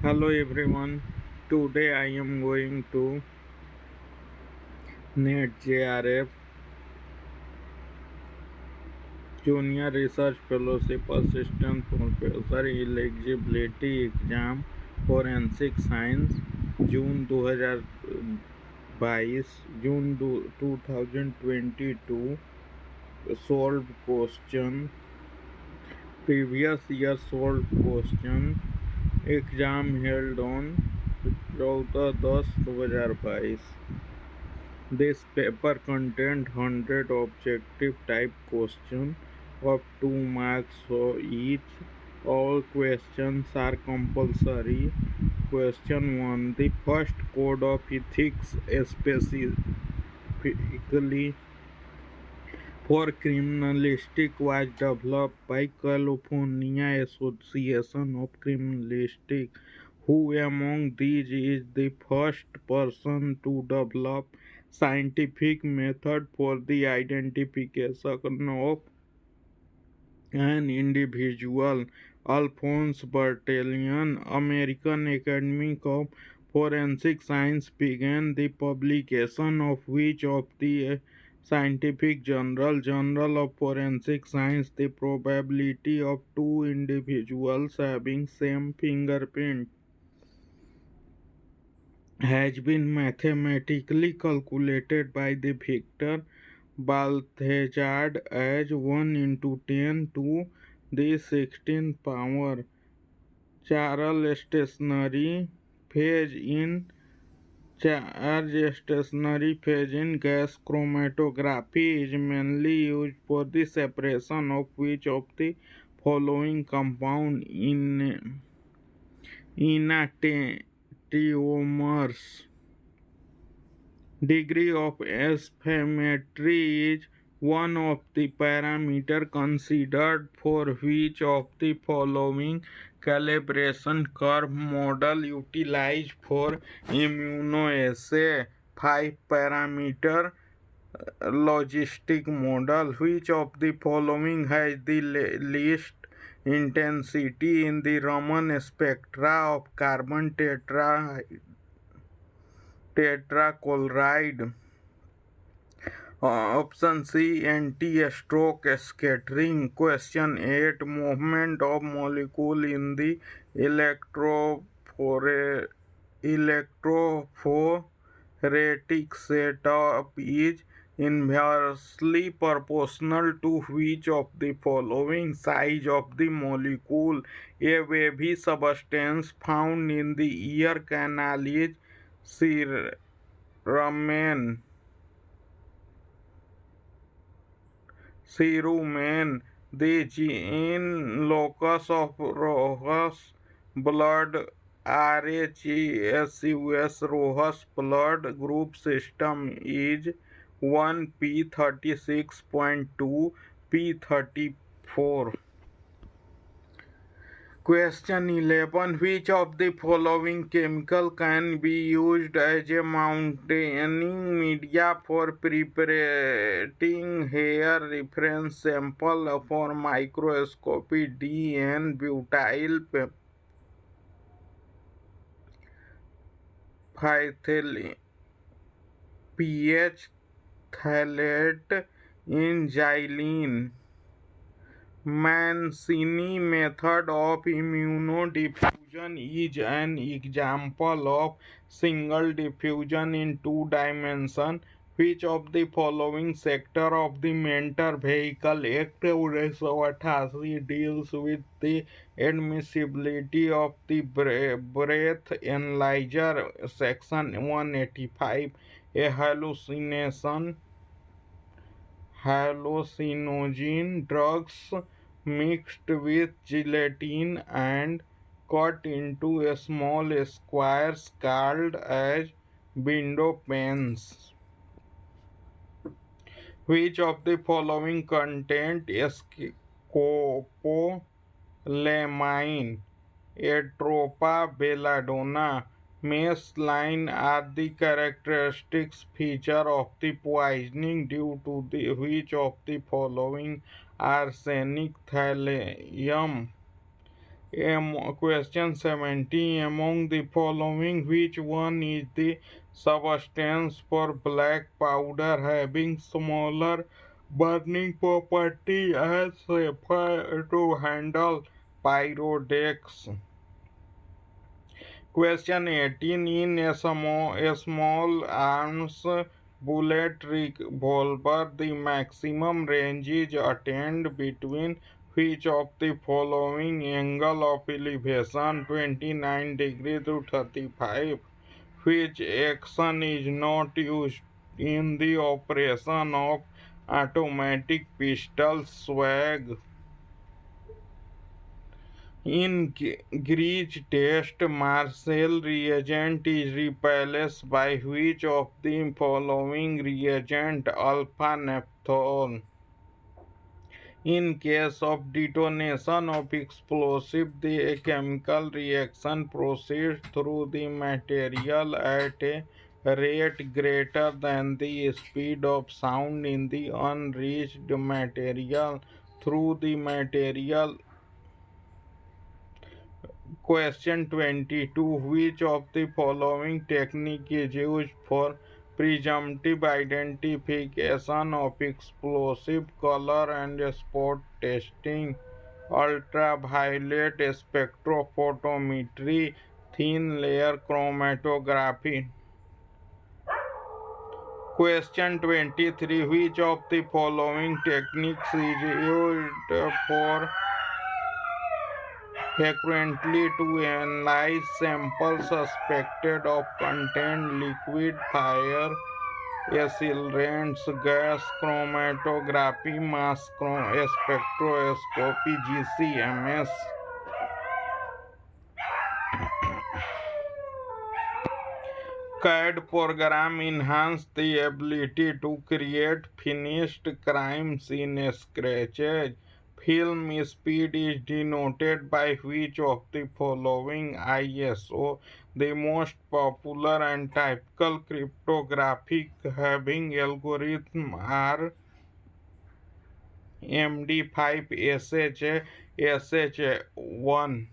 Hello everyone. Today I am going to NET JRF Junior Research Fellowship Assistant Professor Eligibility Exam Forensic Science June 2022 June 2022 solved question previous year solved question exam held on 14/10/2022. This paper contained 100 objective type questions of 2 marks each. All questions are compulsory. Question 1. The first code of ethics specifically for criminalistic was developed by California Association of Criminalistics, who among these is the first person to develop scientific method for the identification of an individual. Alphonse Bertillon, American Academy of Forensic Science, began the publication of which of the scientific journal of forensic science the probability of two individuals having same fingerprint has been mathematically calculated by the Victor Balthazar as 1 into 10 to the 16th power. Charles stationary phase in charge stationary phase in gas chromatography is mainly used for the separation of which of the following compound in enantiomers. Degree of asymmetry is one of the parameters considered for which of the following calibration curve model utilized for immunoassay. 5 parameter logistic model. Which of the following has the least intensity in the Raman spectra of carbon tetrachloride? Option C, anti-stroke scattering. Question 8, movement of molecule in the electrophoretic setup is inversely proportional to which of the following? Size of the molecule. A wavy substance found in the ear canal is cerumen. The gene locus of Rojas blood RHESUS Rojas blood group system is 1p36.2 p34. Question 11. Which of the following chemical can be used as a mounting media for preparing hair reference sample for microscopy? D. N-butyl phthalate. pH phthalate in xylene. Mancini method of immunodiffusion is an example of single diffusion in two dimensions. Which of the following sector of the Mentor Vehicle Act 1988 deals with the admissibility of the breath analyzer? Section 185. A hallucinogen drugs mixed with gelatin and cut into small squares called as window panes. Which of the following contains scopolamine, atropa belladonna, mescaline are the characteristic feature of the poisoning due to which of the following? Arsenic, thallium, Question 70. Among the following, which one is the substance for black powder having smaller burning property as safer to handle? Pyrodex. Question 18. In a small arms bullet revolver, the maximum range is attained between which of the following angle of elevation 29 degree to 35? Which action is not used in the operation of automatic pistol swag? In Greech test, Marcel reagent is replaced by which of the following reagent? Alpha naphthol. In case of detonation of explosive, the chemical reaction proceeds through the material at a rate greater than the speed of sound in the unreached material. Through the material. Question 22. Which of the following technique is used for presumptive identification of explosive color and spot testing? Ultraviolet spectrophotometry, thin layer chromatography. Question 23. Which of the following techniques is used for frequently to analyze samples suspected of contain liquid fire accelerants, gas chromatography, mass spectroscopy, GCMS? CAD program enhance the ability to create finished crimes in Scratch. Film speed is denoted by which of the following? ISO. The most popular and typical cryptographic having algorithm are MD5, SH1.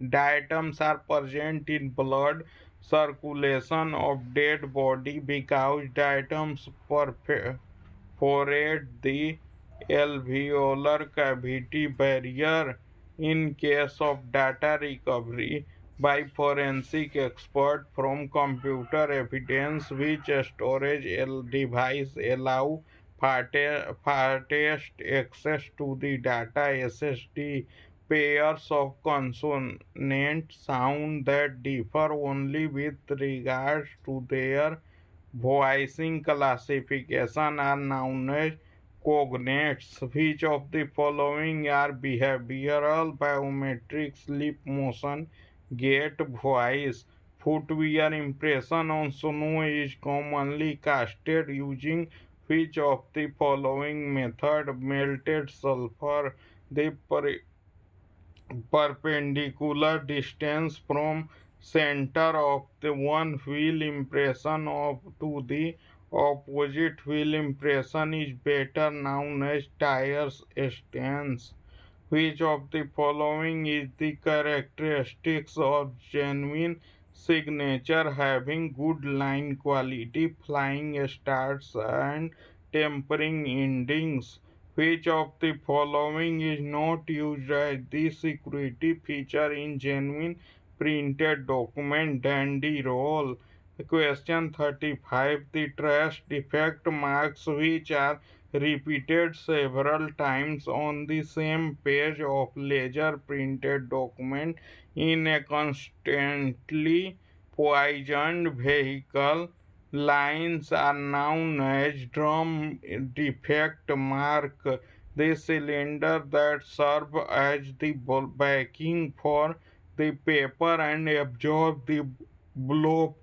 Diatoms are present in blood circulation of dead body because diatoms perforate the alveolar cavity barrier. In case of data recovery by forensic expert from computer evidence, which storage device allow fastest access to the data? SSD. Pairs of consonant sound that differ only with regards to their voicing classification are known as cognates. Which of the following are behavioral biometrics? Lip motion, gait, voice? Footwear impression on snow is commonly casted using which of the following method? Melted sulfur. The perpendicular distance from center of the one wheel impression to the opposite wheel impression is better known as tire stance. Which of the following is the characteristics of genuine signature having good line quality, flying starts and tempering endings? Which of the following is not used as the security feature in genuine printed document? Dandy roll. Question 35. The trace defect marks which are repeated several times on the same page of laser printed document in a constantly poisoned vehicle. Lines are known as drum defect mark. The cylinder that serve as the backing for the paper and absorb the blow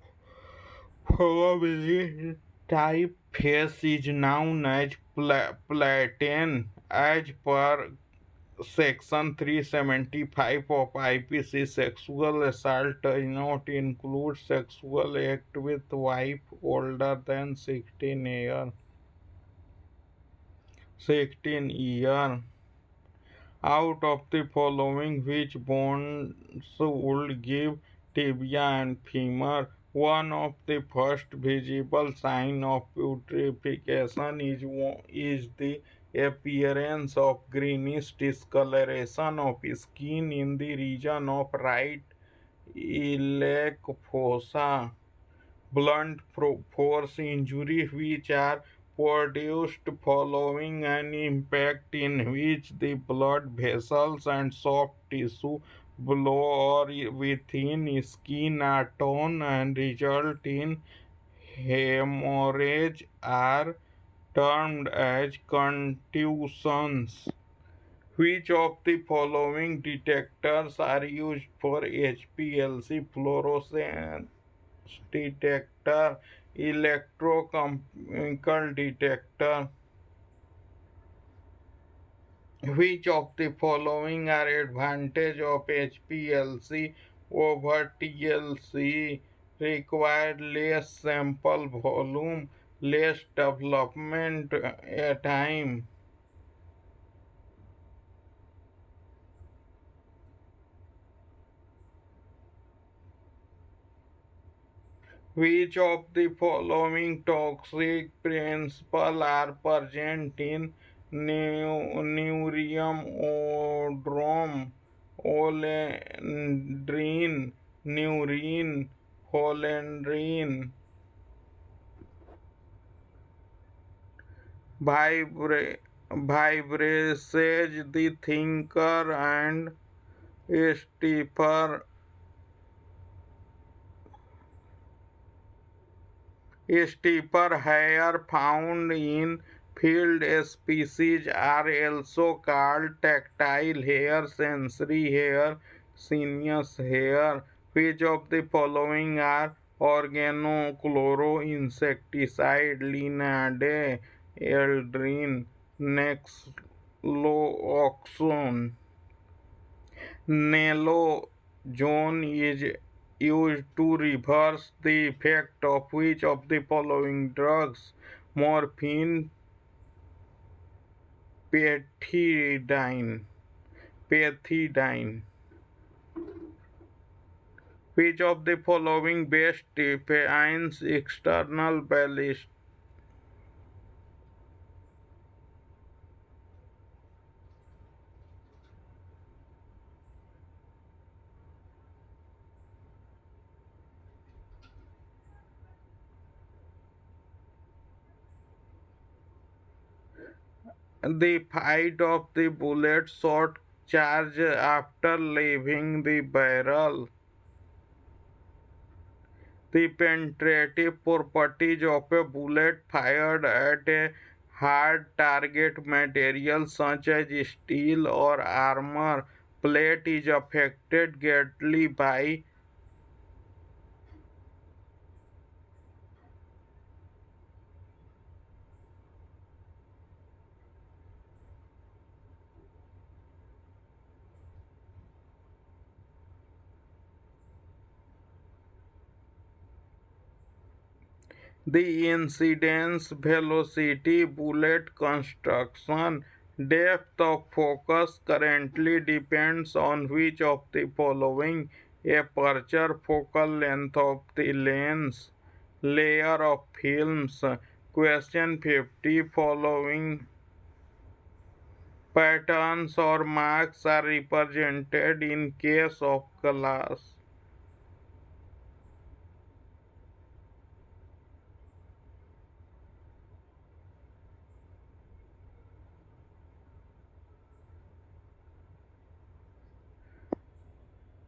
probably typeface is known as platen as per Section 375 of IPC. Sexual assault does not include sexual act with wife older than 16 year. Out of the following, which bones would give tibia and femur? One of the first visible signs of putrefaction is the appearance of greenish discoloration of skin in the region of right iliac fossa. Blunt force injury which are produced following an impact in which the blood vessels and soft tissue below or within skin are torn and result in hemorrhage are termed as contusions. Which of the following detectors are used for HPLC? Fluorescence detector, electrochemical detector. Which of the following are advantage of HPLC over TLC? Required less sample volume, less development time. Which of the following toxic principles are present in Neurium odorem, olendrine, neurine, holendrine, vibraces, the thinker, and stiffer Steeper hair found in field species are also called tactile hair, sensory hair, sinus hair. Which of the following are organochloroinsecticide? Linade, eldrin, naloxone. Naloxone is used to reverse the effect of which of the following drugs? Morphine, pethidine. Pethidine. Which of the following best defines external ballast? The flight of the bullet shot charge after leaving the barrel. The penetrative properties of a bullet fired at a hard target material such as steel or armor plate is affected greatly by the incidence velocity. Bullet construction depth of focus currently depends on which of the following: aperture, focal length of the lens, layer of films. Question 50. Following patterns or marks are represented in case of glass.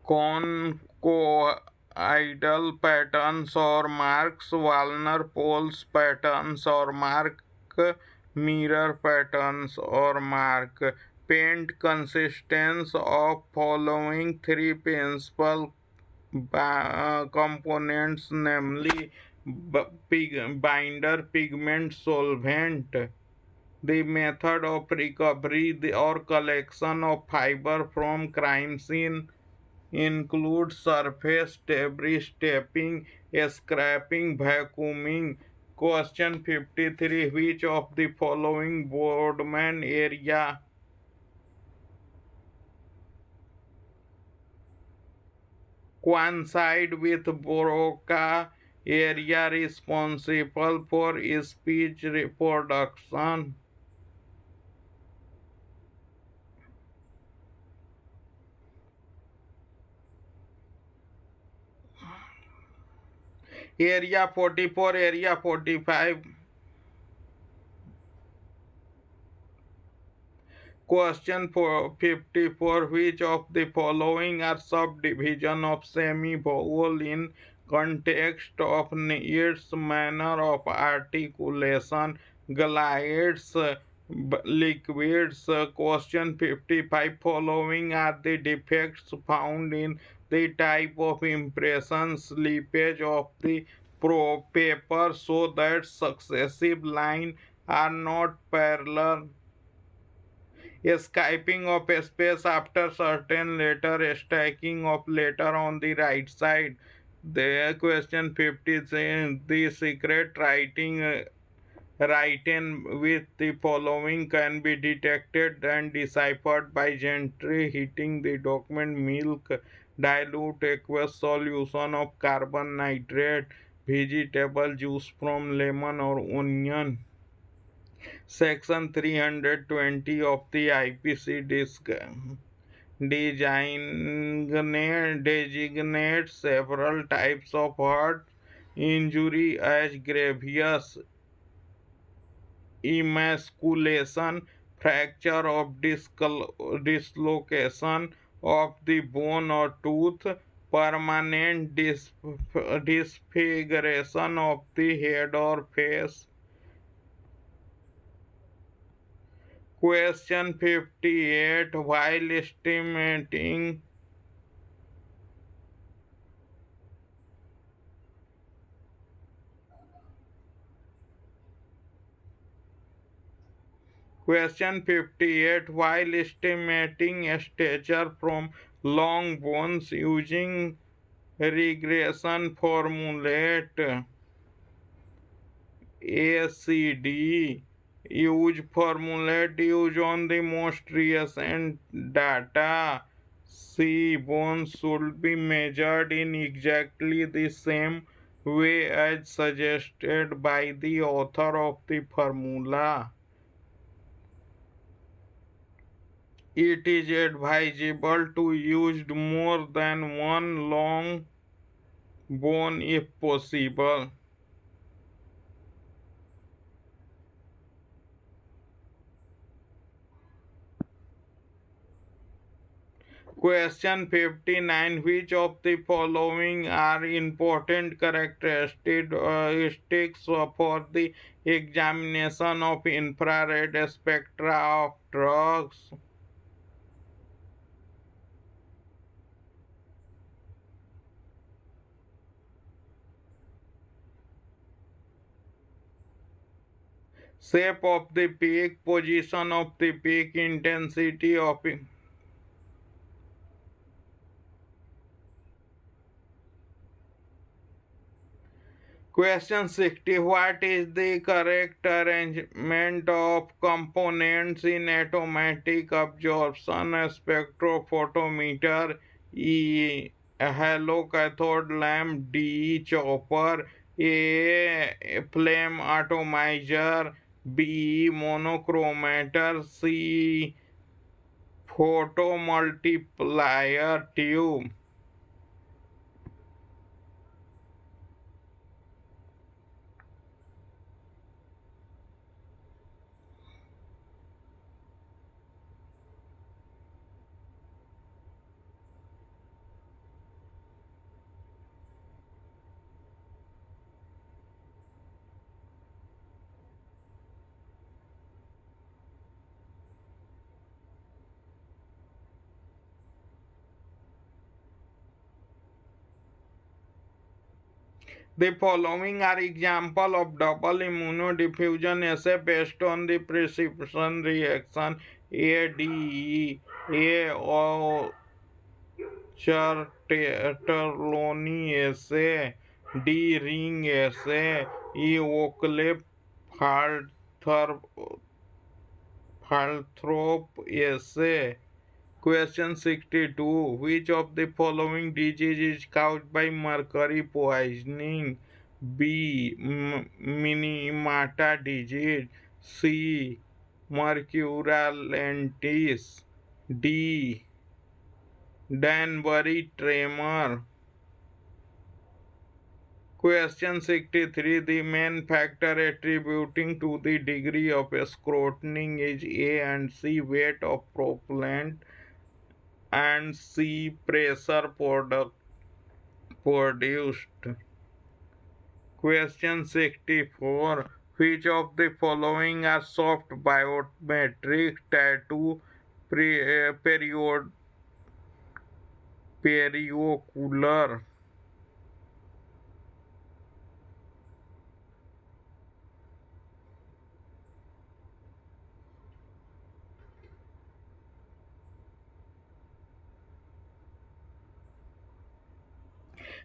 Conchoidal patterns or marks, Walner poles patterns or mark, mirror patterns or mark. Paint consists of following three principal components, namely binder, pigment, solvent. The method of recovery or collection of fiber from crime scene includes surface debris stripping, scraping, vacuuming. Question 53. Which of the following Boardman area coincide with Broca area responsible for speech reproduction. Area 44, Area 45. Question for 54. Which of the following are subdivision of semi-vowel in context of its manner of articulation? Glides, liquids. Question 55. Following are the defects found in the type of impression slippage of the paper so that successive lines are not parallel. Skipping of a space after certain letter, stacking of letter on the right side. The question 50 says the secret writing written with the following can be detected and deciphered by gently heating the document. Milk, dilute aqueous solution of carbon nitrate, vegetable juice from lemon or onion. Section 320 of the IPC designates several types of heart injury as grievous emasculation, fracture of dislocation of the bone or tooth, permanent disfiguration of the head or face. Question 58. While estimating Question 58. While estimating a stature from long bones using regression formulate ACD use on the most recent data. C bones should be measured in exactly the same way as suggested by the author of the formula. It is advisable to use more than one long bone if possible. Question 59. Which of the following are important characteristics for the examination of infrared spectra of drugs? Shape of the peak, position of the peak, intensity of Question 60. What is the correct arrangement of components in automatic absorption spectrophotometer? E. Halo cathode lamp. D. Chopper. A. Flame atomizer. B. Monochromator. C. Photomultiplier tube. The following are examples of double immunodiffusion assay based on the precipitation reaction ADE, A. Ochterlony assay, D. Ring assay, E. Oakley Falthrop assay. Question 62. Which of the following disease is caused by mercury poisoning? B. Minimata disease. C. Mercurialentis. D. Danbury tremor. Question 63. The main factor attributing to the degree of scrutiny is A and C. Weight of propellant and C. Pressure product produced. Question 64. Which of the following are soft biometric tattoo periocular?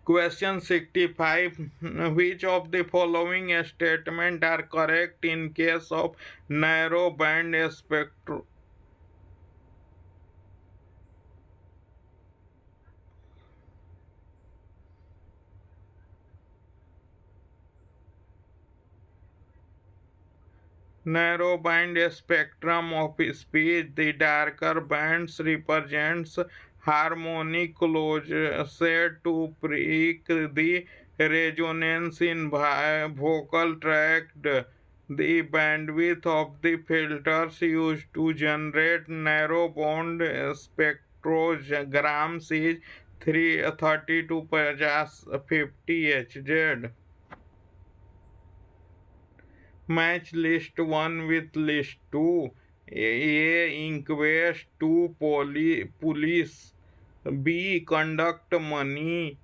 Question 65. Which of the following statements are correct in case of narrow band spectrum? Narrow band spectrum of speech, the darker bands represents harmonic closer to peak, the resonance in vocal tract. The bandwidth of the filters used to generate narrow band spectrograms is 30 to 50 Hz. Match list 1 with list 2. A. Inquest 2. Police. B. Conduct money.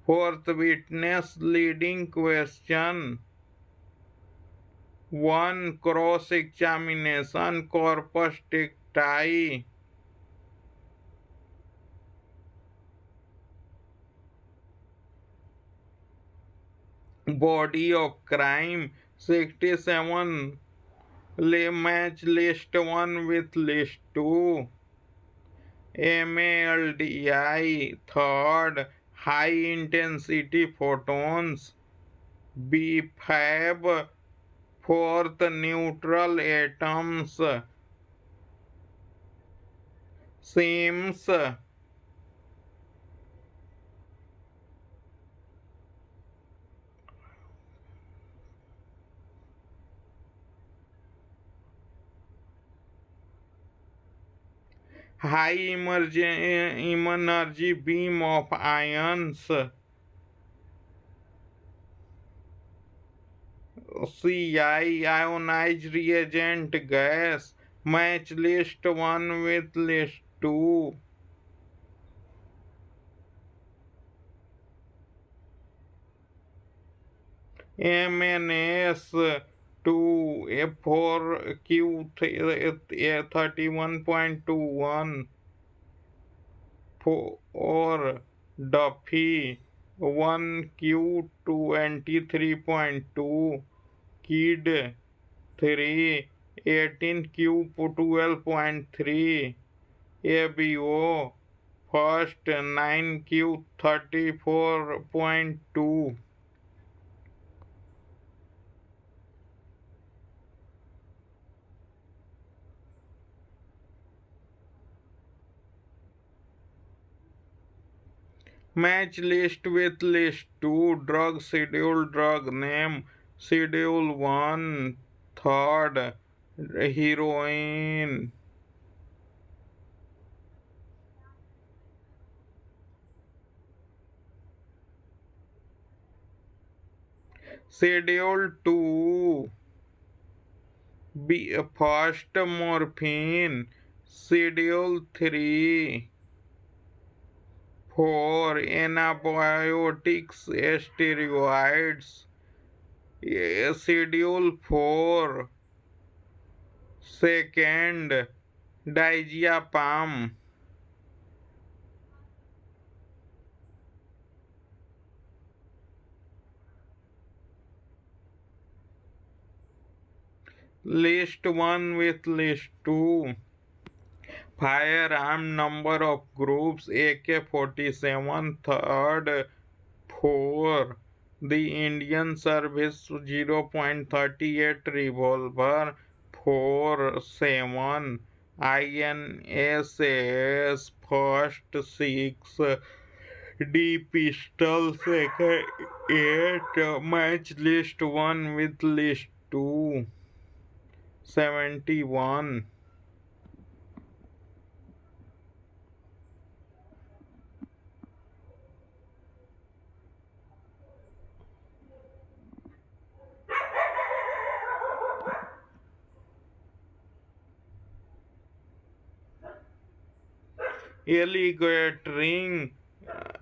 Fourth witness leading question. 1. Cross examination corpus dicti. Body of crime 67. Match list 1 with list 2. MALDI third high intensity photons. B. fourth neutral atoms. Seems high energy beam of ions. CI ionized reagent gas. Match list 1 with list 2. MNS 2 F4Q 31.21 4 Duffy 1Q23.2 Kid 3 18Q 12.3 ABO first 9Q 34.2. Match list with list 2. Drug schedule drug name. Schedule 1 third heroin. Schedule 2 first morphine. Schedule 3 4 antibiotics steroids. Schedule 4 second diazepam. List 1 with list 2. Firearm number of groups AK-47 third 4. The Indian Service 0.38 revolver 47 INSS first 6 D pistol second 8 match list 1 with list 2 71. Alligator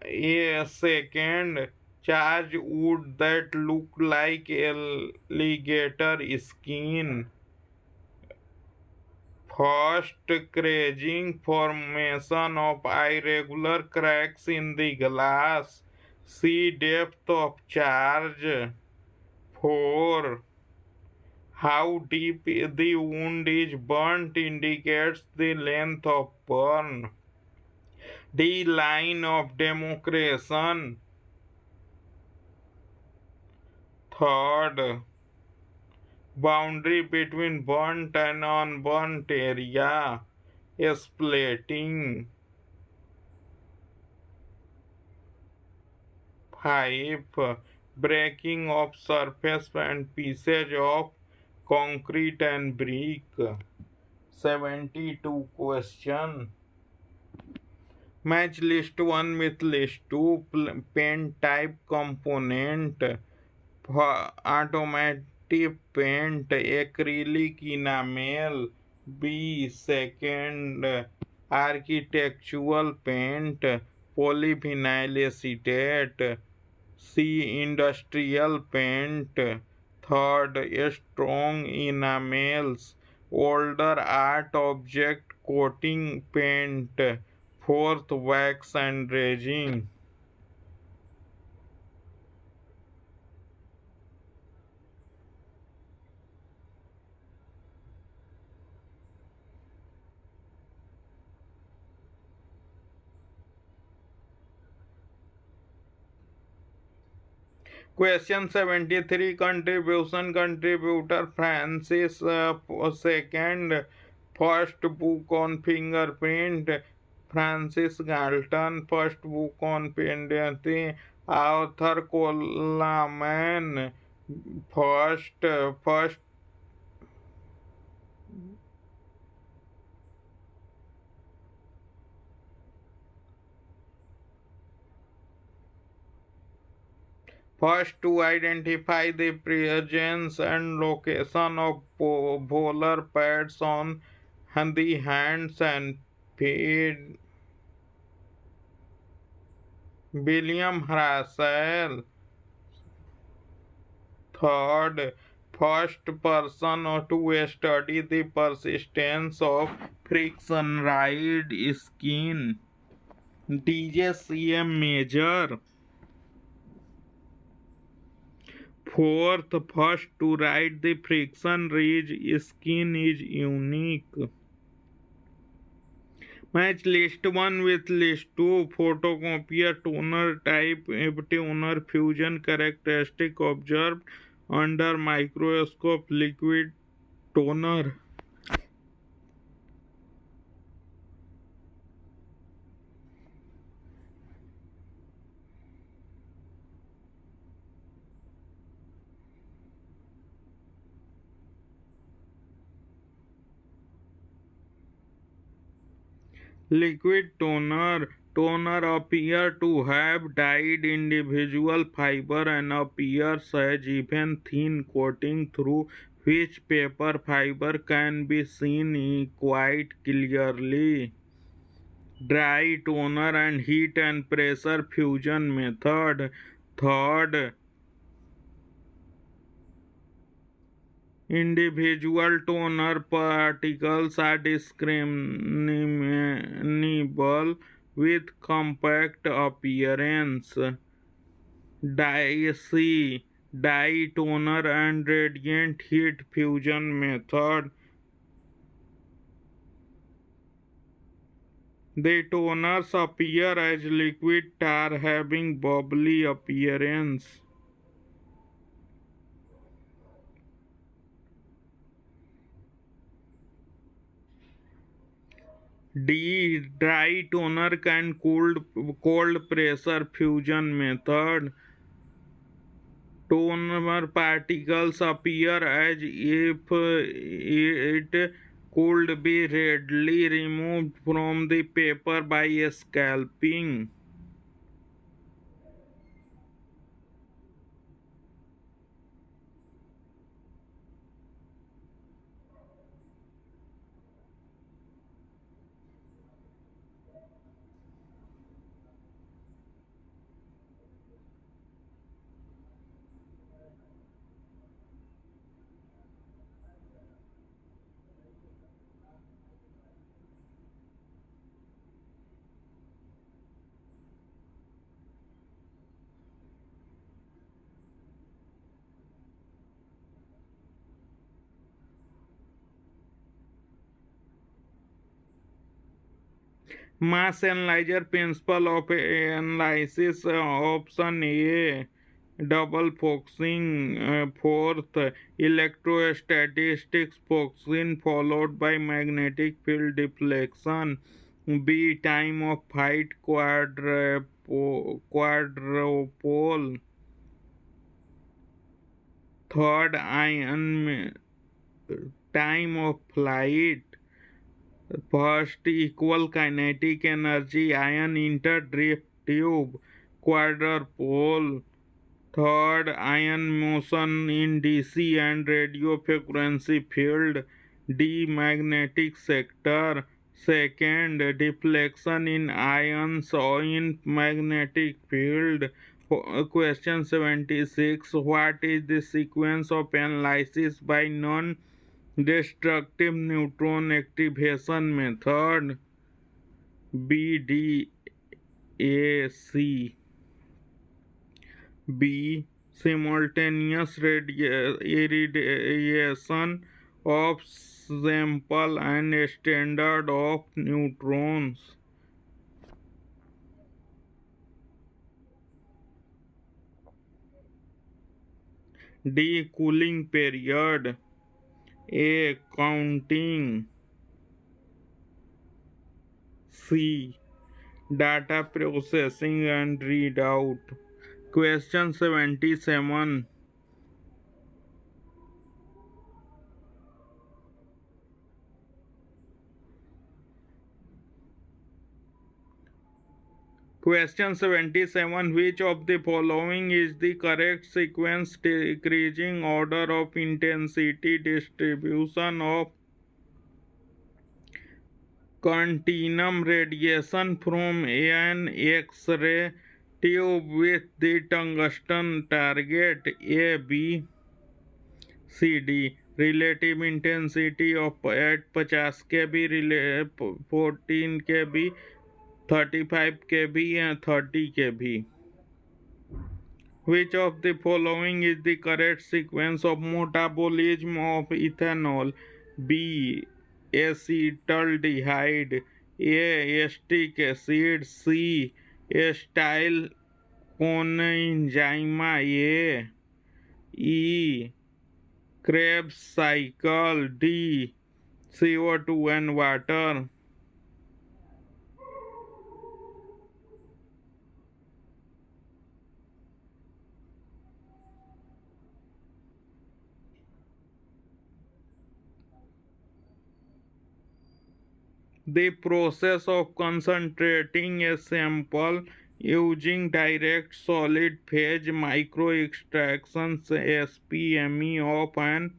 a second charge wood that look like alligator skin. First, crazing formation of irregular cracks in the glass. See depth of charge. 4. How deep the wound is burnt indicates the length of burn. The line of demarcation. Third, boundary between burnt and unburnt area. Splitting. 5. Breaking of surface and pieces of concrete and brick. 72 question. Match list 1 with list 2 paint type component. Automotive paint, acrylic enamel. B. Second, architectural paint, polyvinyl acetate. C. Industrial paint. Third, strong enamels. Older art object coating paint. Fourth, wax and resin. Question 73. Contribution. Contributor Francis second. First book on fingerprint. Francis Galton. First book on pendency. Author Coleman. First First, to identify the presence and location of bowler pads on the hands and feet. William Herschel. Third, first person to study the persistence of friction ride skin. DJCM Major. Fourth, first to write the friction ridge skin is unique. Match list 1 with list 2 photocopier toner type toner fusion characteristic observed under microscope liquid toner. Liquid toner appear to have dyed individual fiber and appears as even thin coating through which paper fiber can be seen quite clearly. Dry toner and heat and pressure fusion method. Third, individual toner particles are discernible with compact appearance. Dye toner and radiant heat fusion method. The toners appear as liquid tar having bubbly appearance. D. Dry toner can cold pressure fusion method. Toner particles appear as if it could be readily removed from the paper by scalping. Mass analyzer principle of analysis option A. Double focusing. Fourth, electrostatistics focusing followed by magnetic field deflection. B. Time of flight quadrupole. Third, ion time of flight. First, equal kinetic energy ion interdrift tube quadrupole. Third, ion motion in DC and radio frequency field. D. Magnetic sector. Second, deflection in ions or in magnetic field. Question 76. What is the sequence of analysis by non destructive neutron activation method? B, D, A, C. B. Simultaneous irradiation of sample and standard of neutrons. D. Cooling period. A. Counting. C. Data processing and readout. Question 77. Question 77. Which of the following is the correct sequence decreasing order of intensity distribution of continuum radiation from an X-ray tube with the tungsten target? A, B, C, D. Relative intensity of at 50 kb, 14 kb, 35 kb and 30 kb. Which of the following is the correct sequence of metabolism of ethanol? B. Acetaldehyde. A. Acetic acid. C. Acetyl coenzyme A. E. Krebs cycle. D. CO2 and water. The process of concentrating a sample using direct solid phase microextraction SPME of an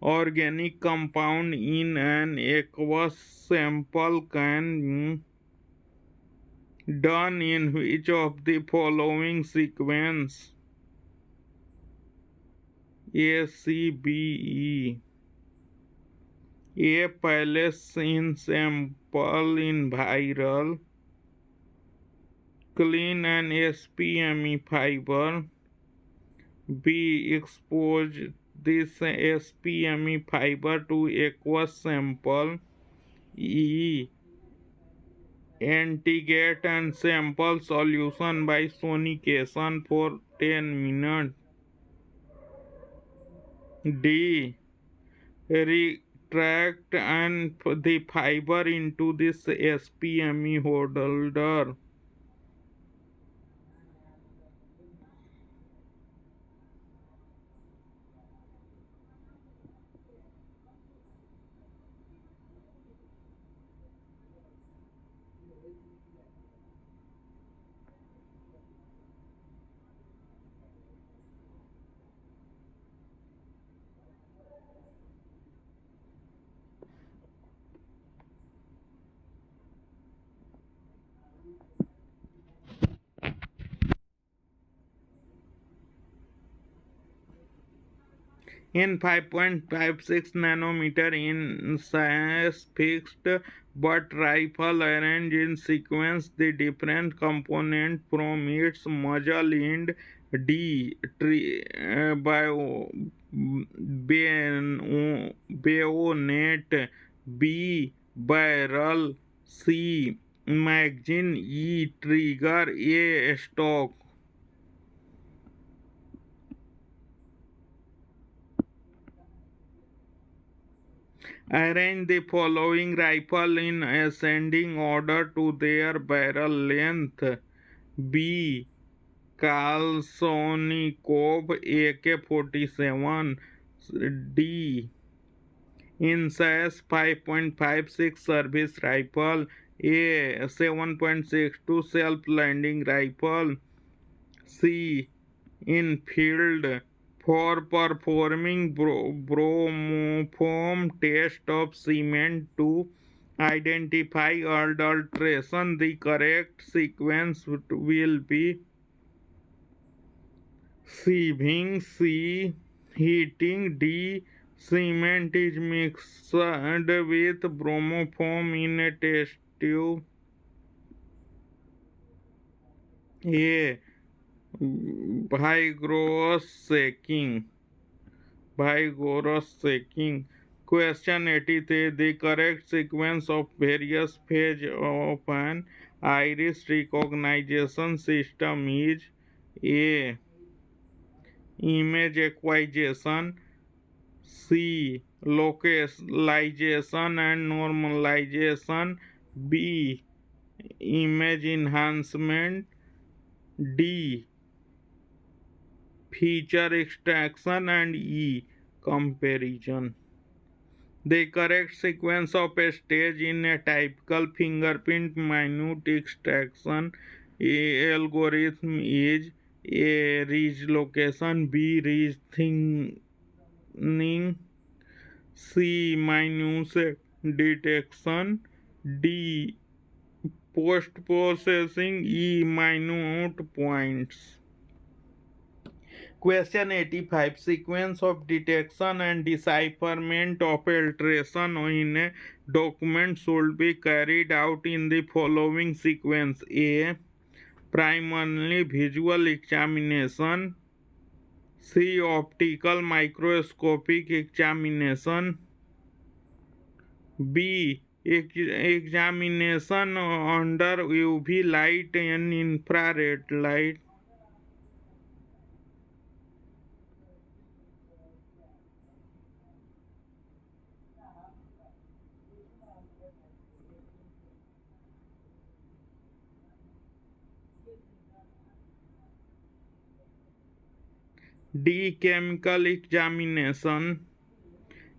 organic compound in an aqueous sample can done in which of the following sequence? A, C, B, E. A. Place in sample in viral clean and SPME fiber. B. Expose this SPME fiber to aqueous sample. E. Antigate and sample solution by sonication for 10 minutes. D. Retract and the fiber into this SPME holder. In 5.56 nanometer in size fixed but rifle arranged in sequence the different component from its muzzle end D bayonet, B barrel, C magazine, E trigger, A stock. Arrange the following rifle in ascending order to their barrel length. B. Kalashnikov AK-47. D. In size 5.56 service rifle. A. 7.62 self-landing rifle. C. In field for performing bromoform test of cement to identify adulteration. The correct sequence will be sieving, C heating, D cement is mixed with bromoform in a test tube. A. Vigorous shaking. Vigorous shaking. Question 83. The correct sequence of various phases of an iris recognition system is A. Image acquisition, C. Localization and normalization, B. Image enhancement, D. Feature extraction, and E. Comparison. The correct sequence of a stage in a typical fingerprint minute extraction algorithm is A. Ridge location, B. Ridge thinning, C. Minute detection, D. Post processing, E. Minute points. Question 85. Sequence of detection and decipherment of alteration in a document should be carried out in the following sequence. A. Primarily visual examination. C. Optical microscopic examination. B. Examination under UV light and infrared light. D. Chemical examination.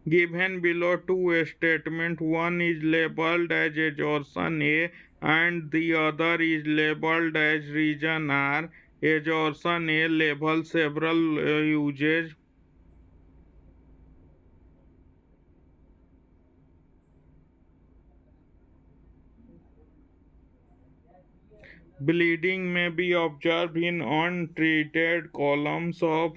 Given below two statements, one is labeled as exhaustion A and the other is labeled as region R. Exhaustion A labels several uses. Bleeding may be observed in untreated columns of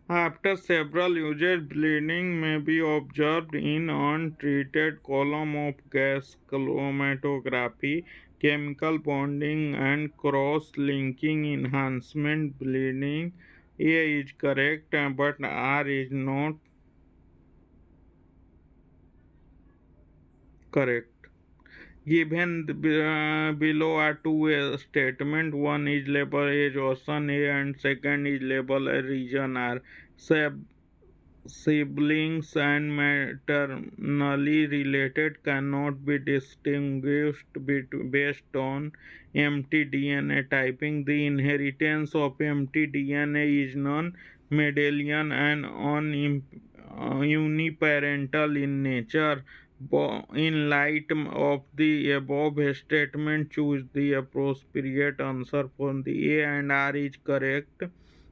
After several uses, bleeding may be observed in untreated column of gas chromatography, chemical bonding, and cross-linking enhancement. Bleeding A is correct, but R is not correct. Given below are two statements. One is labeled as Ocean A and second is labeled as Region R. Siblings and maternally related cannot be distinguished based on empty DNA typing. The inheritance of empty DNA is non-Mendelian and uniparental in nature. In light of the above statement, choose the appropriate answer for the A and R is correct,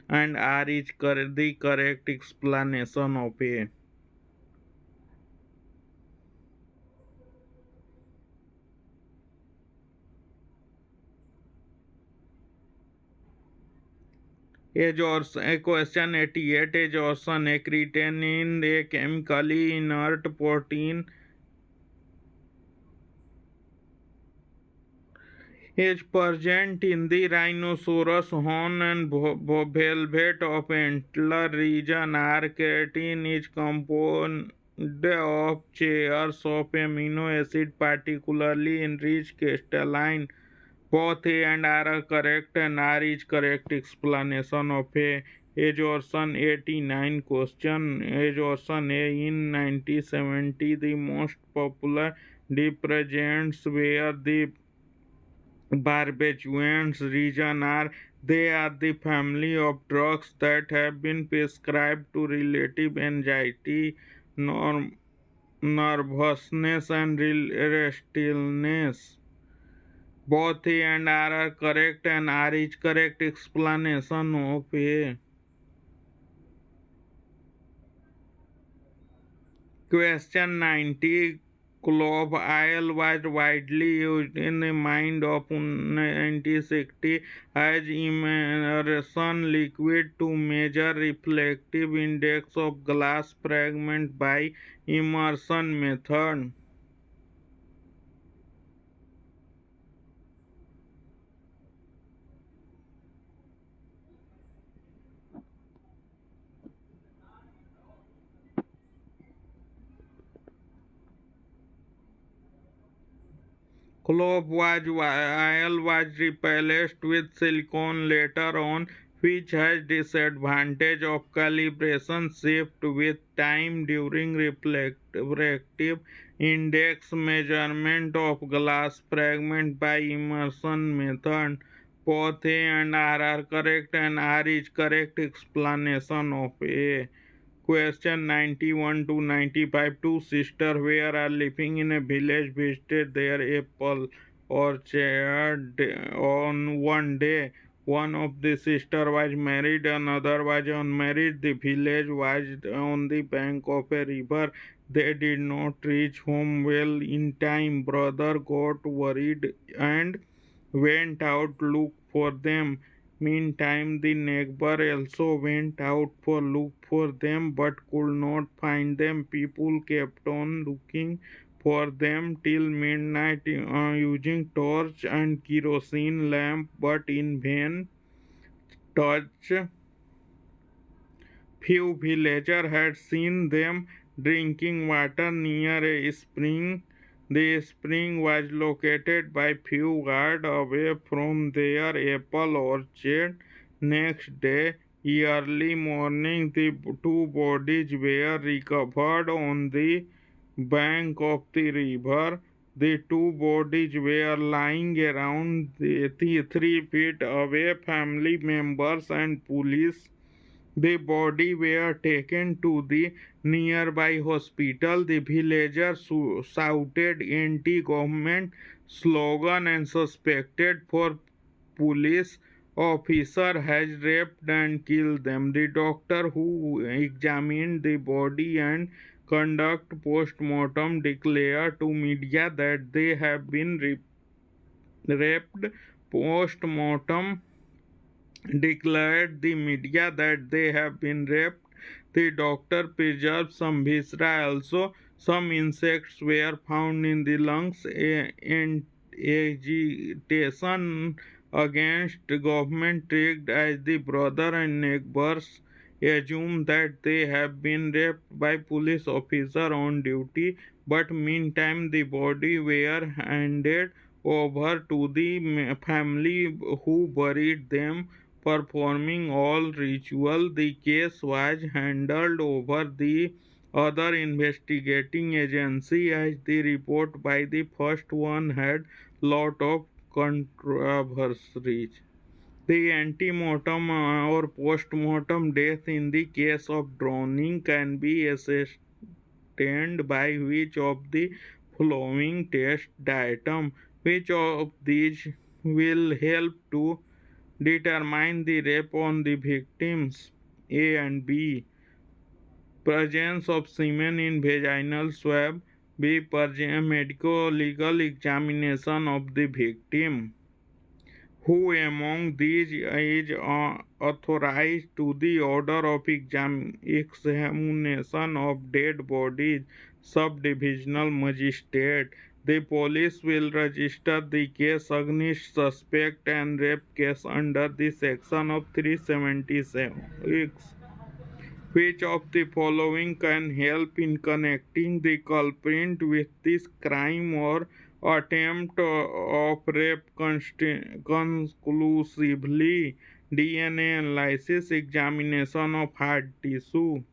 and R is the correct explanation of A. Age or a question 88. Age or a creatinine, a chemically inert protein, is present in the rhinoceros horn and velvet of antler region. R. Keratin is composed of chairs of amino acid, particularly in rich crystalline. Both A and R are correct, and R is correct explanation of A. Age Orson 89 question. Age Orson A in 1970, the most popular depresents were the barbiturates region are. They are the family of drugs that have been prescribed to relative anxiety, nervousness, and restlessness. Both A and R are correct, and R is correct explanation of A. Question 90. Clove oil was widely used in the mind of 1960 as immersion liquid to measure reflective index of glass fragment by immersion method. Clove oil was replaced with silicone later on, which has disadvantage of calibration shift with time during refractive index measurement of glass fragment by immersion method. Both A and R are correct, and R is correct explanation of A. Question 91 to 95. Two sisters who are living in a village visited their apple orchard on one day. One of the sisters was married, another was unmarried. The village was on the bank of a river. They did not reach home well in time. Brother got worried and went out to look for them. Meantime, the neighbor also went out for look for them but could not find them. People kept on looking for them till midnight using torch and kerosene lamp, but in vain. Touch Few villagers had seen them drinking water near a spring. The spring was located by few yards away from their apple orchard. Next day, early morning, the two bodies were recovered on the bank of the river. The two bodies were lying around the 3 feet away. Family members and police the body were taken to the nearby hospital. The villagers shouted anti-government slogan and suspected for police officer has raped and killed them. The doctor who examined the body and conduct post-mortem declared to media that they have been raped. Post-mortem declared the media that they have been raped. The doctor preserved some viscera. Also, some insects were found in the lungs. And agitation against government tricked as the brother and neighbors assume that they have been raped by police officer on duty, but meantime the body were handed over to the family who buried them, performing all ritual. The case was handed over the other investigating agency as the report by the first one had lot of controversies. The antemortem or postmortem death in the case of drowning can be assessed by which of the following test item, which of these will help to determine the rape on the victims. A and B. Presence of semen in vaginal swab. B. Medico legal examination of the victim. Who among these is authorized to the order of examination of dead bodies? Sub-divisional magistrate. The police will register the case against suspect and rape case under the section of 376. Which of the following can help in connecting the culprit with this crime or attempt of rape conclusively? DNA analysis, examination of heart tissue.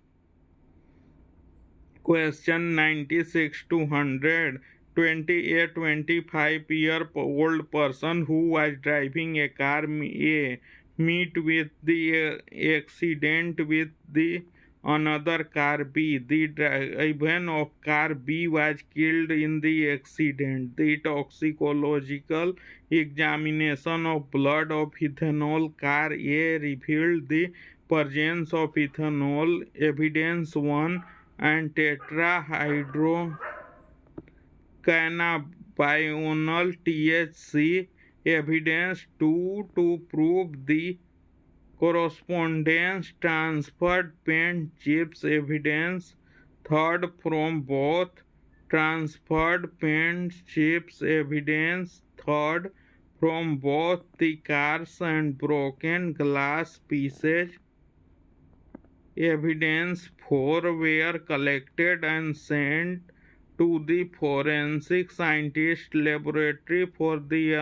Question 96 to 100. 25-year old person who was driving a car meet with the accident with the another car B. The driver of car B was killed in the accident. The toxicological examination of blood of ethanol car A revealed the presence of ethanol. Evidence 1 and tetrahydrocannabinol THC. Evidence 2 to prove the correspondence transferred paint chips. Evidence third from both transferred paint chips. Evidence third from both the cars and broken glass pieces. Evidence 4 were collected and sent to the forensic scientist laboratory for the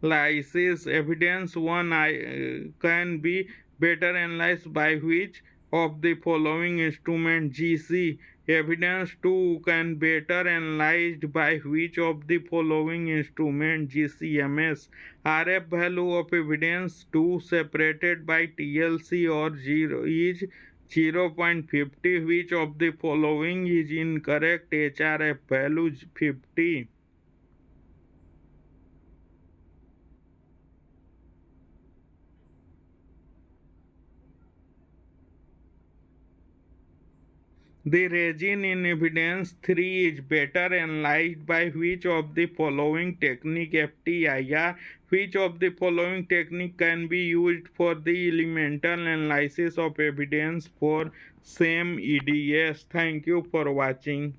analysis. Evidence 1 can be better analyzed by which of the following instrument? GC. Evidence 2 can better analyzed by which of the following instrument? GCMS. RF value of evidence 2 separated by TLC or 0 is 0.50. Which of the following is incorrect? HRF value 50. The resin in evidence 3 is better analyzed by which of the following technique? FTIR. Which of the following technique can be used for the elemental analysis of evidence for same EDS? Thank you for watching.